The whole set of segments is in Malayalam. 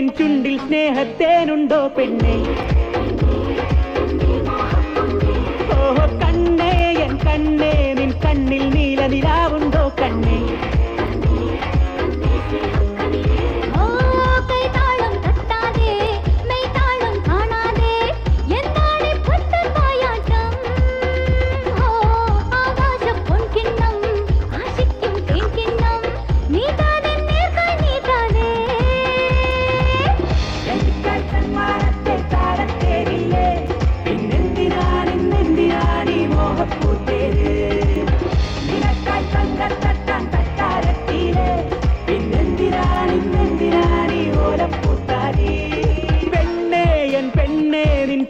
നിൻ ചുണ്ടിൽ സ്നേഹത്തേനുണ്ടോ പെണ്ണേ? ഓഹോ കണ്ണേ എൻ കണ്ണേ, നിൻ കണ്ണിൽ നീല നിലാവുണ്ടോ കണ്ണേ?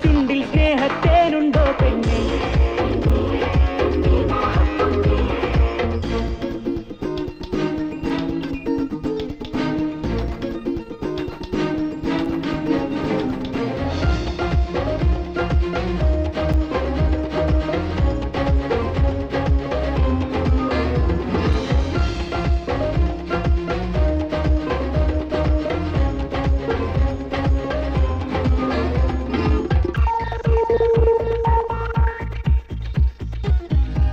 ചുണ്ടിൽ സ്നേഹത്തേനുണ്ടോ പെണ്ണേ?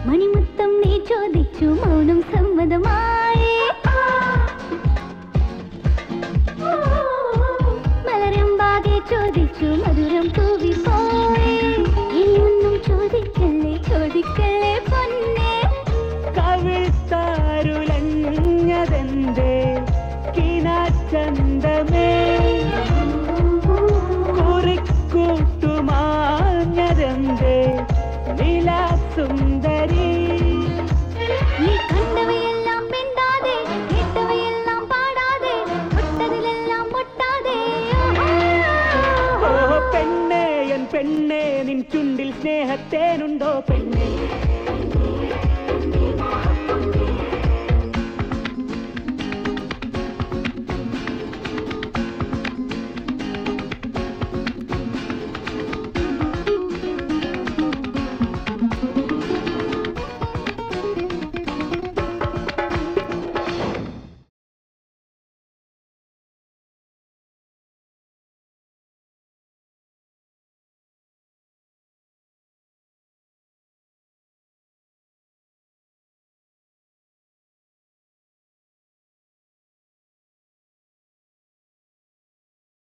മണിമുത്തം നീ ചോദിച്ചു, മൗനം സമ്മതമായി. മലരമ്പാകെ ചോദിച്ചു, മധുരം തൂവിപ്പോയി. ഇനിയൊന്നും ചോദിക്കല്ലേ ചോദിക്കല്ലേ പൊന്നേ. കവിൾത്താരുലഞ്ഞതെന്തേ കിനാച്ചന്തമേ, കുറിക്കൂട്ടുമാഞ്ഞതെന്തേ സുന്ദരി. നീ കണ്ടവയെല്ലാം മിണ്ടാതെ, കേട്ടവയെല്ലാം പാടാതെ, തൊട്ടതിലെല്ലാം മുട്ടാതെ. ഓ പെണ്ണേ എൻ പെണ്ണേ, നിൻ ചുണ്ടിൽ സ്നേഹത്തേനുണ്ടോ പെണ്ണേ?